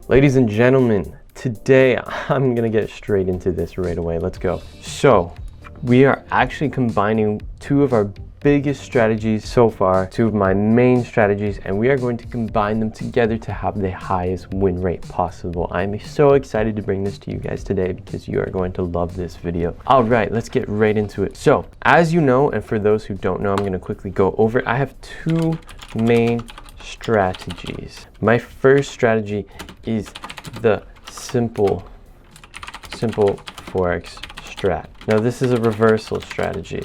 Ladies and gentlemen, today I'm gonna get straight into this right away. Let's go. So we are actually combining two of our biggest strategies so far, two of my main strategies, and we are going to combine them together to have the highest win rate possible. I'm so excited to bring this to you guys today because you are going to love this video. All right, let's get right into it. So as you know, and for those who don't know, I'm gonna quickly go over it. I have two main strategies. My first strategy is the simple Forex strat. Now this is a reversal strategy.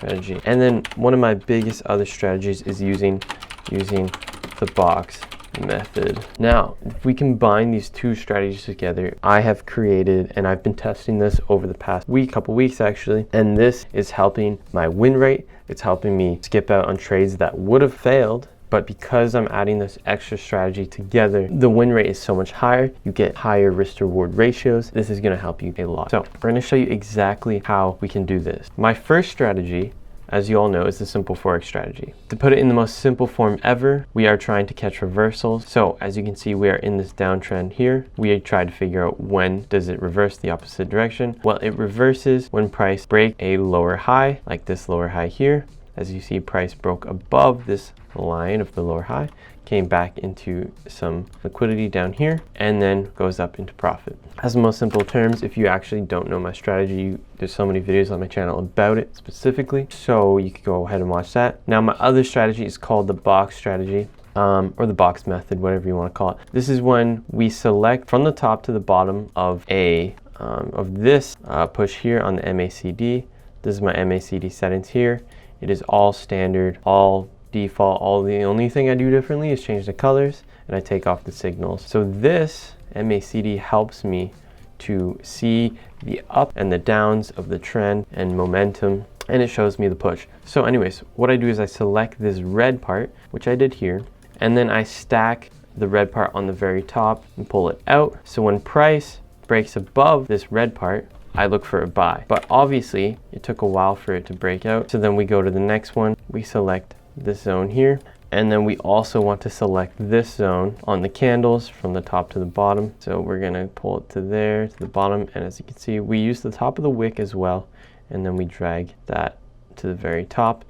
And then one of my biggest other strategies is using the box method. Now, if we combine these two strategies together, I have created, and I've been testing this over the past couple weeks actually, and this is helping my win rate. It's helping me skip out on trades that would have failed. But because I'm adding this extra strategy together, the win rate is so much higher. You get higher risk to reward ratios. This is gonna help you a lot. So we're gonna show you exactly how we can do this. My first strategy, as you all know, is the simple Forex strategy. To put it in the most simple form ever, we are trying to catch reversals. So as you can see, we are in this downtrend here. We try to figure out when does it reverse the opposite direction. Well, it reverses when price breaks a lower high, like this lower high here. As you see, price broke above this line of the lower high, came back into some liquidity down here, and then goes up into profit. As the most simple terms, if you actually don't know my strategy, there's so many videos on my channel about it specifically, so you can go ahead and watch that. Now my other strategy is called the box strategy, or the box method, whatever you want to call it. This is when we select from the top to the bottom of this push here on the MACD. This is my MACD settings here. It is all standard, all default. The only thing I do differently is change the colors and I take off the signals. So this MACD helps me to see the up and the downs of the trend and momentum, and it shows me the push. So anyways, what I do is I select this red part, which I did here, and then I stack the red part on the very top and pull it out. So when price breaks above this red part, I look for a buy. But obviously it took a while for it to break out. So then we go to the next one, we select this zone here, and then we also want to select this zone on the candles from the top to the bottom. So we're gonna pull it to there, to the bottom, and as you can see, we use the top of the wick as well, and then we drag that to the very top.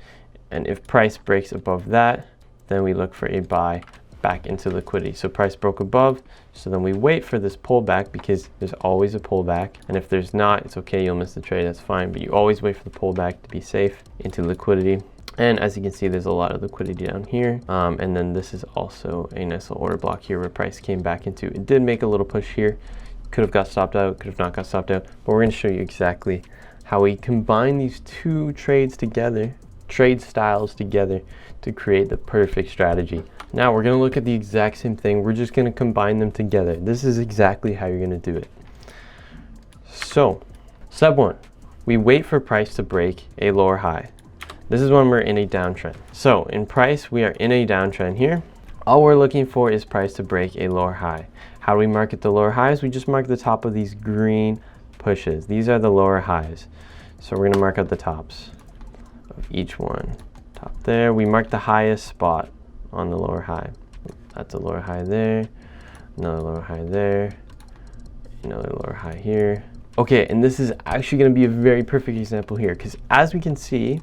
And if price breaks above that, then we look for a buy back into liquidity. So price broke above, so then we wait for this pullback, because there's always a pullback, and if there's not, it's okay, you'll miss the trade, that's fine, but you always wait for the pullback to be safe into liquidity. And as you can see, there's a lot of liquidity down here, and then this is also a nice little order block here where price came back into. It did make a little push here, could have got stopped out, could have not got stopped out, but we're going to show you exactly how we combine these two trade styles together to create the perfect strategy. Now we're going to look at the exact same thing. We're just going to combine them together. This is exactly how you're going to do it. So step one, we wait for price to break a lower high. This is when we're in a downtrend. So in price, we are in a downtrend here. All we're looking for is price to break a lower high. How do we market the lower highs? We just mark the top of these green pushes. These are the lower highs. So we're going to mark out the tops of each one. Top there, we mark the highest spot on the lower high. That's a lower high there, another lower high there, another lower high here. Okay, and this is actually going to be a very perfect example here, because as we can see,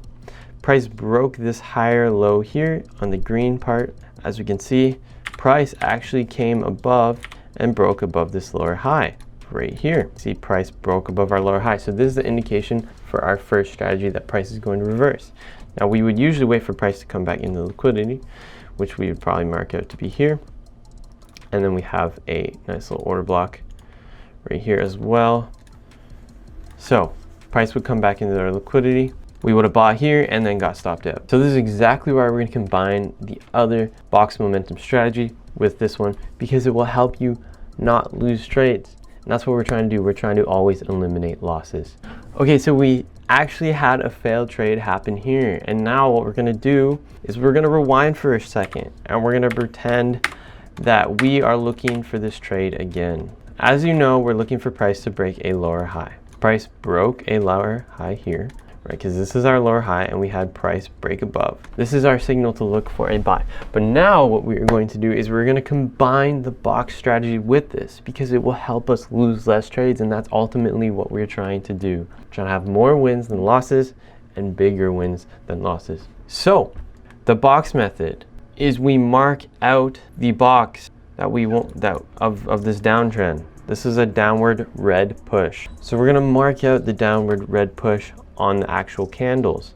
price broke this higher low here on the green part. As we can see, price actually came above and broke above this lower high right here. See, price broke above our lower high. So this is the indication for our first strategy that price is going to reverse. Now we would usually wait for price to come back into liquidity, which we would probably mark out to be here. And then we have a nice little order block right here as well. So price would come back into their liquidity. We would have bought here and then got stopped out. So this is exactly why we're going to combine the other box momentum strategy with this one, because it will help you not lose trades. And that's what we're trying to do. We're trying to always eliminate losses. Okay, so we actually had a failed trade happen here. And now what we're going to do is we're going to rewind for a second and we're going to pretend that we are looking for this trade again. As you know, we're looking for price to break a lower high. Price broke a lower high here, right? Because this is our lower high and we had price break above. This is our signal to look for a buy. But now what we are going to do is we're going to combine the box strategy with this because it will help us lose less trades, and that's ultimately what we're trying to do. We're trying to have more wins than losses and bigger wins than losses. So the box method is we mark out the box that we want of this downtrend. This is a downward red push. So we're going to mark out the downward red push on the actual candles.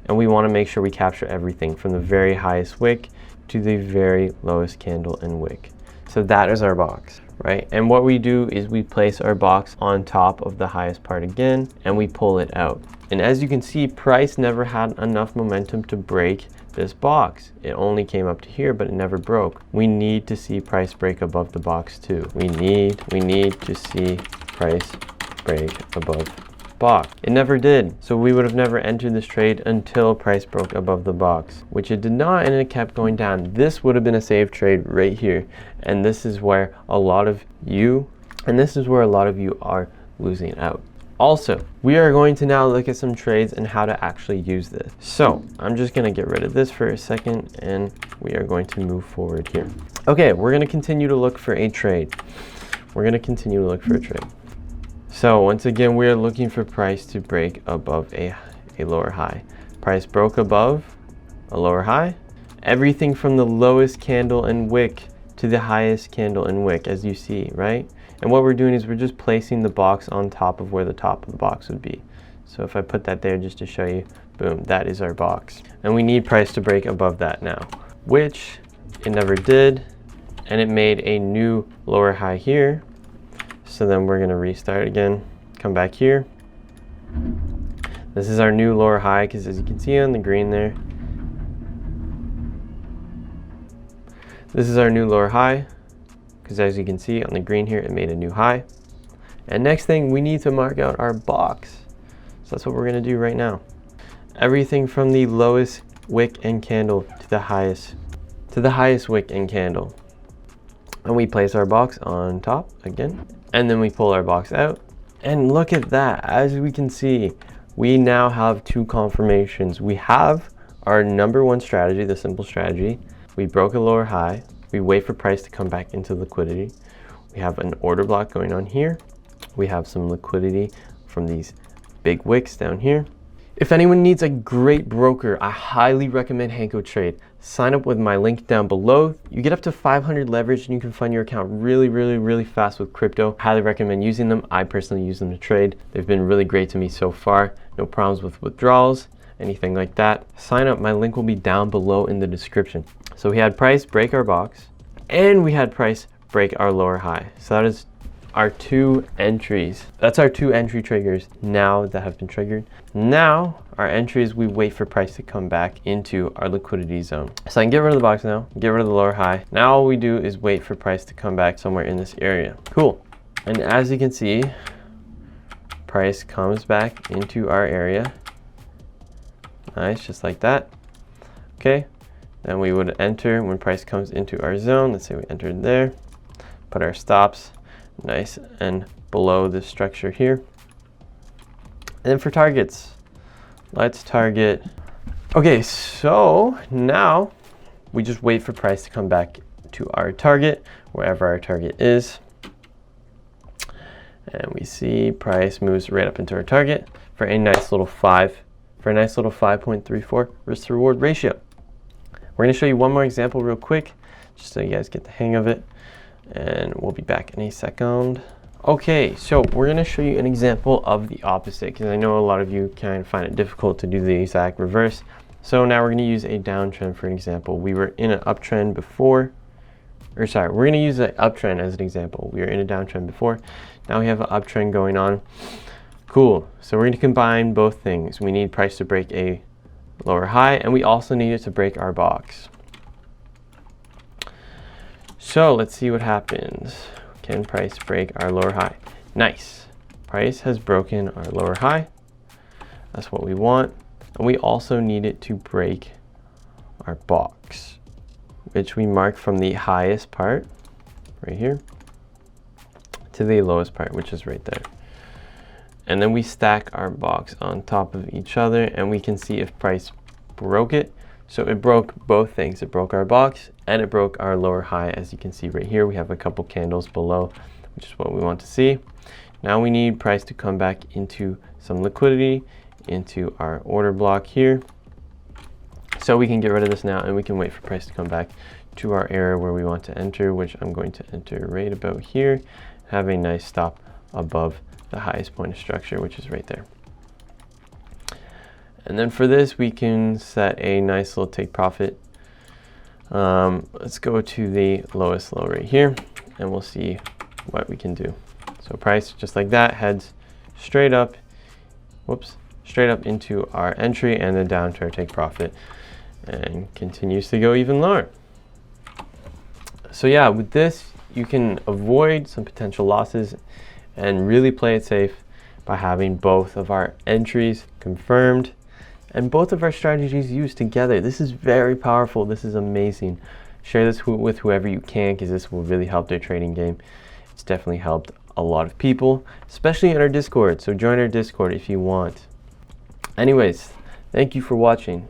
And we want to make sure we capture everything from the very highest wick to the very lowest candle and wick. So that is our box, right? And what we do is we place our box on top of the highest part again, and we pull it out. And as you can see, price never had enough momentum to break this box. It only came up to here, but it never broke. We need to see price break above the box too. We need to see price break above box. It never did. So we would have never entered this trade until price broke above the box, which it did not, and it kept going down. This would have been a safe trade right here. And this is where a lot of you are losing out. Also, we are going to now look at some trades and how to actually use this. So I'm just going to get rid of this for a second and we are going to move forward here. Okay, we're going to continue to look for a trade. So once again, we are looking for price to break above a lower high. Price broke above a lower high. Everything from the lowest candle and wick to the highest candle and wick, as you see, right? And what we're doing is we're just placing the box on top of where the top of the box would be. So if I put that there just to show you, boom, that is our box. And we need price to break above that now, which it never did. And it made a new lower high here. So then we're gonna restart again, come back here. This is our new lower high, because as you can see on the green there, this is our new lower high. Because as you can see on the green here, it made a new high. And next thing, we need to mark out our box. So that's what we're going to do right now. Everything from the lowest wick and candle to the highest wick and candle. And we place our box on top again. And then we pull our box out. And look at that. As we can see, we now have two confirmations. We have our number one strategy, the simple strategy. We broke a lower high. We wait for price to come back into liquidity. We have an order block going on here. We have some liquidity from these big wicks down here. If anyone needs a great broker, I highly recommend Hanko Trade. Sign up with my link down below. You get up to 500 leverage and you can fund your account really fast with crypto. Highly recommend using them. I personally use them to trade. They've been really great to me so far. No problems with withdrawals, anything like that. Sign up. My link will be down below in the description. So we had price break our box and we had price break our lower high. So that is our two entries. That's our two entry triggers now that have been triggered. Now our entries, we wait for price to come back into our liquidity zone. So I can get rid of the box now, get rid of the lower high. Now all we do is wait for price to come back somewhere in this area. Cool. And as you can see, price comes back into our area. Nice, just like that. Okay. Then we would enter when price comes into our zone. Let's say we entered there, put our stops nice and below this structure here. And then for targets, let's target. Okay, so now we just wait for price to come back to our target, wherever our target is. And we see price moves right up into our target for a nice little 5.34 risk to reward ratio. We're going to show you one more example real quick, just so you guys get the hang of it, and we'll be back in a second. Okay, so we're going to show you an example of the opposite, because I know a lot of you kind of find it difficult to do the exact reverse. So now we're going to use a downtrend for an example. We were in an uptrend before, we're going to use an uptrend as an example. We were in a downtrend before. Now we have an uptrend going on. Cool. So we're going to combine both things. We need price to break a lower high, and we also need it to break our box. So let's see what happens. Can price break our lower high? Nice. Price has broken our lower high. That's what we want. And we also need it to break our box, which we mark from the highest part right here to the lowest part, which is right there. And then we stack our box on top of each other, and we can see if price broke it. So it broke both things. It broke our box and it broke our lower high. As you can see right here, we have a couple candles below, which is what we want to see. Now we need price to come back into some liquidity, into our order block here. So we can get rid of this now, and we can wait for price to come back to our area where we want to enter, which I'm going to enter right about here. Have a nice stop above the highest point of structure, which is right there. And then for this, we can set a nice little take profit. Let's go to the lowest low right here, and we'll see what we can do. So price, just like that, heads straight up, straight up into our entry and then down to our take profit, and continues to go even lower. So yeah, with this, you can avoid some potential losses and really play it safe by having both of our entries confirmed and both of our strategies used together. This is very powerful. This is amazing. Share this with whoever you can, because this will really help their trading game. It's definitely helped a lot of people, especially in our Discord. So join our Discord if you want. Anyways, thank you for watching.